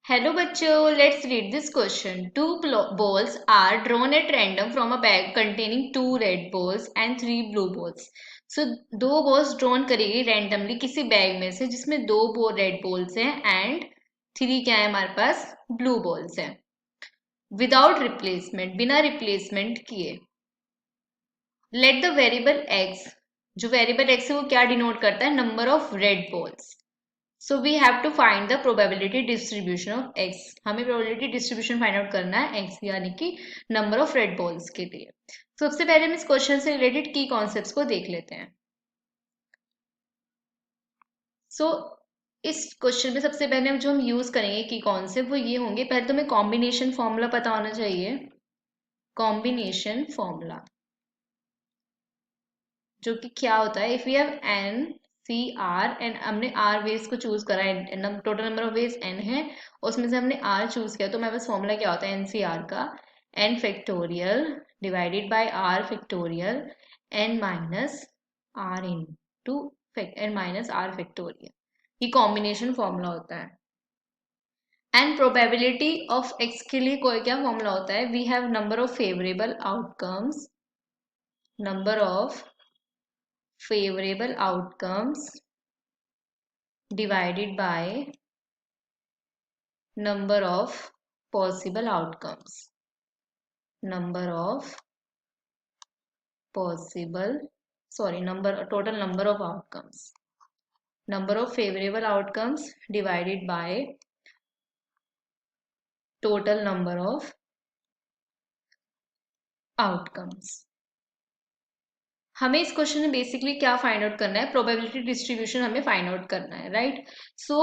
Hello बच्चों, let's read this question. Two balls are drawn at random from a bag containing two red balls and three blue balls. So दो balls drawn करेगी randomly किसी bag में से जिसमें दो red balls हैं and three क्या है हमारे पास blue balls हैं. Without replacement, बिना replacement किए. Let the variable x, जो variable x है वो क्या denote करता है? Number of red balls. So we have to find the probability distribution of X. हमें प्रोबेबिलिटी डिस्ट्रीब्यूशन फाइंड आउट करना है एक्स यानी कि नंबर ऑफ रेड बॉल्स के लिए. सबसे पहले हम इस क्वेश्चन से रिलेटेड की कॉन्सेप्ट्स को देख लेते हैं. इस क्वेश्चन में सबसे पहले जो हम यूज करेंगे की कॉन्सेप्ट वो ये होंगे. पहले तो हमें कॉम्बिनेशन फॉर्मूला पता होना चाहिए. कॉम्बिनेशन फॉर्मूला जो कि क्या होता है, if we have N C R and हमने आर वेज को चूज करा है, total number of ways N है, उसमें से हमने आर चूज किया, तो हमारे पास फॉर्मूला क्या होता है एन सी आर का? N factorial divided by R factorial N minus R into N minus R factorial. ये कॉम्बिनेशन फॉर्मूला होता है. एंड प्रोबेबिलिटी ऑफ एक्स के लिए कोई क्या फॉर्मूला होता है? We have number of favourable outcomes, number of favorable outcomes divided by number of possible outcomes. Number of possible, total number of outcomes. Number of favorable outcomes divided by total number of outcomes. हमें इस question में basically क्या find out करना है? Probability distribution हमें find out करना है, right? सो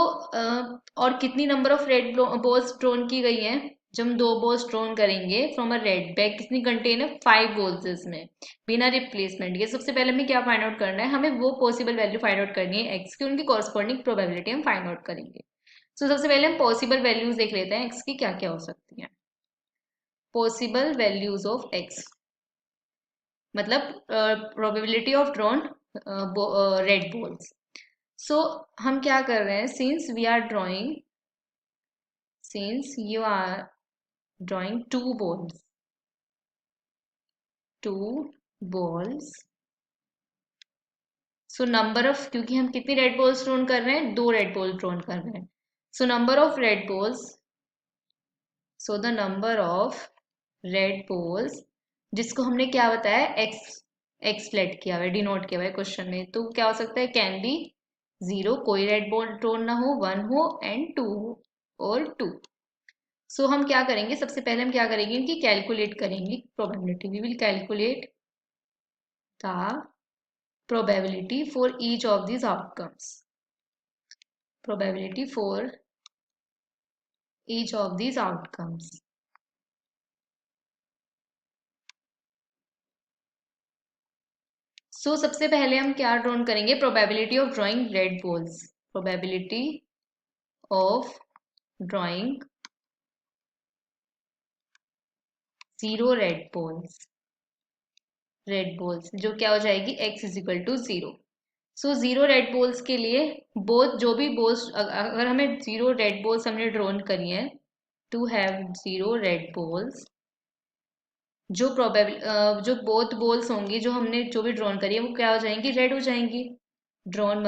और कितनी number of red balls drawn की गई हैं? जब हम दो बॉल्स ड्रॉन करेंगे फ्रॉम अ रेड बैग, कितनी कंटेन है? 5 बॉल्स इसमें बिना रिप्लेसमेंट के. सबसे पहले हमें क्या फाइंड आउट करना है? हमें वो पॉसिबल वैल्यू फाइंड आउट करनी है एक्स की, उनकी कॉरस्पॉन्डिंग प्रोबेबिलिटी हम फाइंड आउट करेंगे. सबसे पहले हम पॉसिबल वैल्यूज देख लेते हैं एक्स की क्या क्या हो सकती हैं. पॉसिबल वैल्यूज ऑफ एक्स मतलब probability of drawn red balls. So हम क्या कर रहे हैं? Since you are drawing two balls. So number of, क्योंकि हम कितनी रेड बॉल्स ड्रॉन कर रहे हैं? 2 रेड बॉल ड्रॉन कर रहे हैं. सो number of red balls, so the number of red balls जिसको हमने क्या बताया? एक्स फ्लैट किया हुआ है, डिनोट किया हुआ है क्वेश्चन में, तो क्या हो सकता है? कैन बी 0, कोई रेड बॉल ड्रॉन ना हो, 1 हो एंड 2 हो, और 2. सो हम क्या करेंगे? सबसे पहले हम क्या करेंगे? इनकी कैलकुलेट करेंगे probability. We will calculate the probability for each of these outcomes. Probability for each of these outcomes. सबसे पहले हम क्या ड्रॉन करेंगे? Probability of drawing red balls. Probability of drawing 0 red balls जो क्या हो जाएगी? x is equal to 0. So 0 red balls के लिए बोथ जो भी बॉल्स, अगर हमें 0 रेड बॉल्स हमने ड्रॉन करी है, टू हैव 0 रेड बॉल्स, जो बोथ बॉल्स होंगी जो हमने जो भी ड्रॉन करी है वो क्या हो जाएंगी? रेड हो जाएंगी. Drawn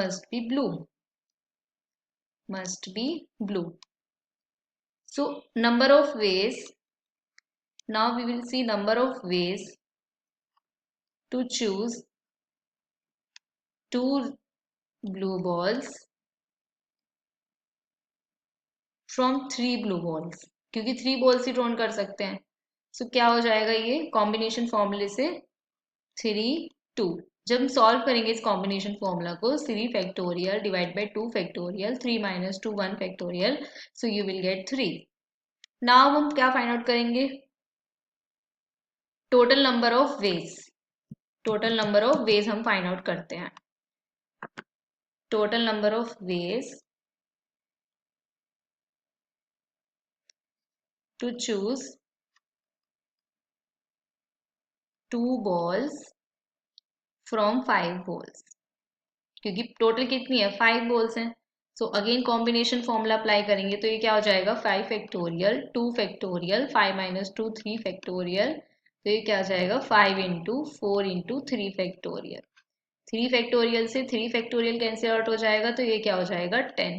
must be blue. So number of ways, now we will see number of ways to choose 2 blue balls from 3 blue balls, क्योंकि 3 बॉल्स ही ड्रॉन कर सकते हैं. सो क्या हो जाएगा? ये कॉम्बिनेशन फॉर्मूले से 3 2. जब हम सॉल्व करेंगे इस कॉम्बिनेशन फॉर्मूला को, 3 फैक्टोरियल डिवाइड बाय 2 फैक्टोरियल, 3 माइनस 2 1 factorial, so you will get 3. Now हम क्या फाइंड आउट करेंगे? Total number of ways. Total number of ways हम फाइंड आउट करते हैं. Total number of ways to choose 2 balls from 5 balls, क्योंकि टोटल कितनी है? 5 balls हैं. So again combination formula apply करेंगे तो ये क्या हो जाएगा 5 फैक्टोरियल 2 फैक्टोरियल 5 माइनस 2 3 फैक्टोरियल, तो ये क्या हो जाएगा 5 इंटू 4 इंटू 3 फैक्टोरियल। 3 फैक्टोरियल से 3 फैक्टोरियल कैंसिल आउट हो जाएगा तो ये क्या हो जाएगा 10।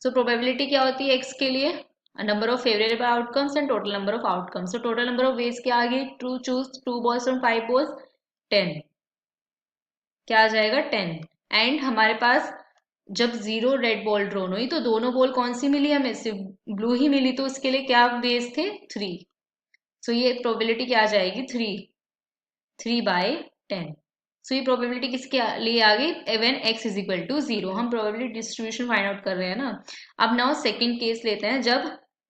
सो प्रोबेबिलिटी क्या होती है एक्स के लिए, number of favourable outcomes and total number of outcomes. तो टोटल नंबर ऑफ वेज क्या आ गई, to choose 2 balls from 5 balls 10, क्या आ जाएगा 10। एंड हमारे पास जब 0 रेड बॉल ड्रॉन हुई तो दोनों बॉल कौन सी मिली हमें, सिर्फ ब्लू ही मिली, तो उसके लिए क्या वेज थे 3। सो ये प्रोबेबिलिटी क्या आ जाएगी 3/10। सो ये प्रोबेबिलिटी किसके लिए आ गई, when x is equal to 0। हम प्रोबेबिलिटी डिस्ट्रीब्यूशन फाइंड आउट कर रहे हैं ना। अब नाउ सेकंड केस लेते हैं जब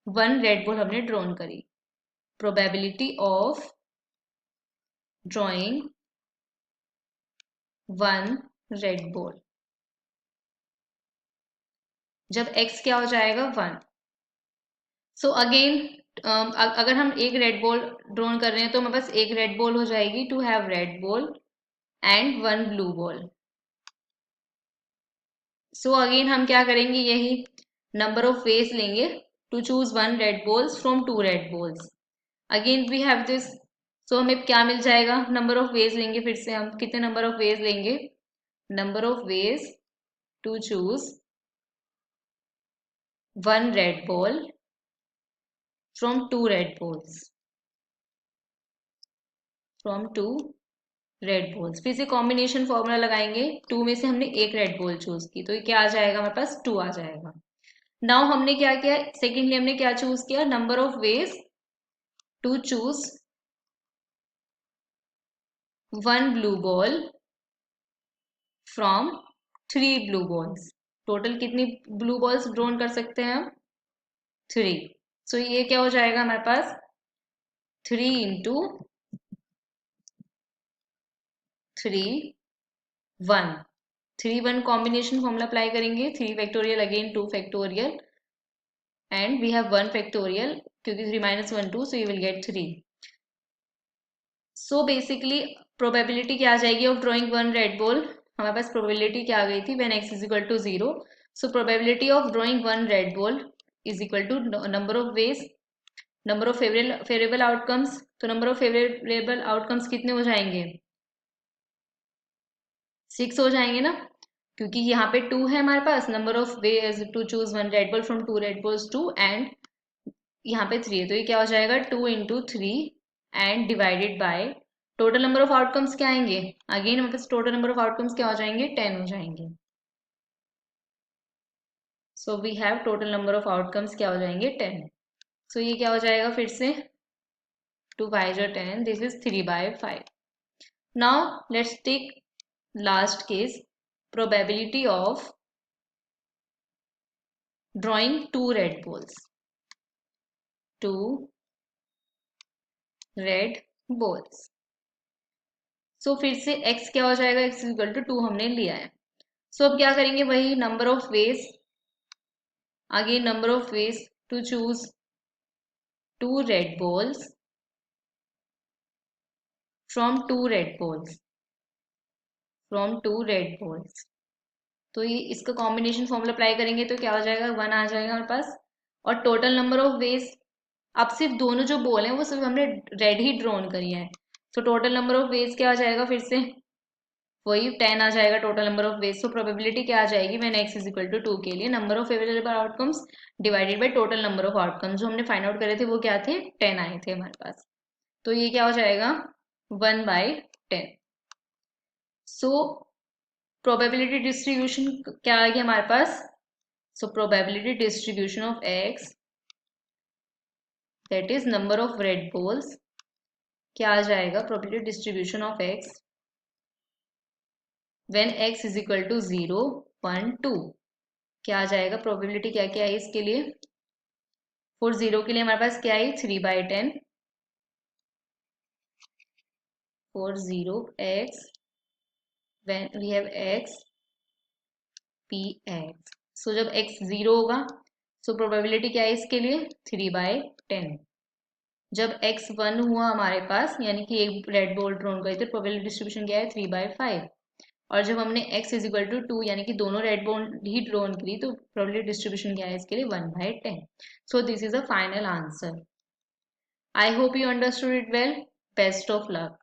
1 रेड बॉल हमने ड्रॉन करी। Probability of drawing 1 red ball, जब x क्या हो जाएगा 1। सो अगेन अगर हम एक रेड बॉल ड्रॉन कर रहे हैं तो हमारे पास एक रेड बॉल हो जाएगी, to have red ball and 1 blue ball. So again हम क्या करेंगे, यही नंबर ऑफ वेज लेंगे to choose 1 red balls from 2 red balls. Again we have this, so हमें क्या मिल जाएगा, नंबर ऑफ वेज लेंगे, फिर से हम कितने नंबर ऑफ वेज लेंगे, number of ways to choose 1 red ball from 2 red balls, from 2 red balls. फिर से कॉम्बिनेशन फॉर्मूला लगाएंगे, 2 में से हमने एक रेड बॉल चूज की तो ये क्या आ जाएगा हमारे पास 2 आ जाएगा। नाउ हमने क्या किया, सेकेंडली हमने क्या चूज किया, number of ways to choose 1 blue ball from 3 blue balls. Total कितनी ब्लू बॉल्स ड्रॉन कर सकते हैं हम, 3। सो ये क्या हो जाएगा हमारे पास 3 इंटू 3 1, 3 1 कॉम्बिनेशन फॉर्मूला अप्लाई करेंगे, 3 factorial again 2 factorial and we have 1 factorial, क्योंकि 3 minus 1 2, so you will get 3। So basically probability क्या आ जाएगी ऑफ ड्रॉइंग 1 रेड बॉल, हमारे पास प्रोबेबिलिटी क्या आ गई थी, when x is equal to 0। So probability of drawing 1 red ball is equal to number of ways, number of favourable outcomes. तो number of favourable outcomes कितने हो जाएंगे, 6 हो जाएंगे ना, क्योंकि यहाँ पे 2 है हमारे पास, number of ways to choose 1 red ball from 2 red balls 2 and यहाँ पे 3 है, तो ये क्या हो जाएगा 2 into 3 and divided by total number of outcomes क्या आएंगे, अगेन हमारे पास टोटल नंबर ऑफ आउटकम्स क्या हो जाएंगे 10 हो जाएंगे। So we have total number of outcomes क्या हो जाएंगे 10। सो ये क्या हो जाएगा फिर से 2 5 जो 10, this is 3/5। Now let's take last case, probability of drawing 2 red balls, 2 red balls. So फिर से x क्या हो जाएगा, x इक्वल टू 2 हमने लिया है। सो अब क्या करेंगे, वही नंबर ऑफ वेज, आगे number of ways to choose 2 red balls from 2 red balls, from 2 red balls. तो ये इसका कॉम्बिनेशन फॉर्मूला अप्लाई करेंगे तो क्या हो जाएगा 1 आ जाएगा हमारे पास। और टोटल नंबर ऑफ वेज, अब सिर्फ दोनों जो बॉल हैं वो सिर्फ हमने रेड ही ड्रॉन करी है, तो टोटल नंबर ऑफ वेज क्या आ जाएगा, फिर से वही 10 आ जाएगा टोटल नंबर ऑफ वेज। तो प्रोबेबिलिटी क्या आ जाएगी, मैंने x इज इक्वल टू 2 के लिए number of favourable outcomes divided by total number of outcomes, जो हमने फाइंड आउट करे थे वो क्या थे 10 आए थे हमारे पास। तो ये क्या हो जाएगा 1/10। सो प्रोबेबिलिटी डिस्ट्रीब्यूशन क्या आ गया हमारे पास, so probability distribution of x, that is number of red balls, क्या आ जाएगा probability distribution of x when x is equal to 0 1 2, क्या आ जाएगा प्रोबेबिलिटी, क्या क्या है इसके लिए, फॉर 0 के लिए हमारे पास क्या है 3/10, for 0 x when we have x p x। सो जब x 0 होगा, सो प्रोबेबिलिटी क्या है इसके लिए 3/10। जब x 1 हुआ हमारे पास, यानी कि एक रेड बॉल ड्रॉन गई, तो प्रोबेबिलिटी डिस्ट्रीब्यूशन क्या है 3/5। और जब हमने x इज इक्वल टू 2 यानी कि दोनों रेड बॉल ही ड्रॉन करी तो प्रोबेबिलिटी डिस्ट्रीब्यूशन क्या है इसके लिए 1/10. So this is a final answer. I hope you understood it well. Best of luck.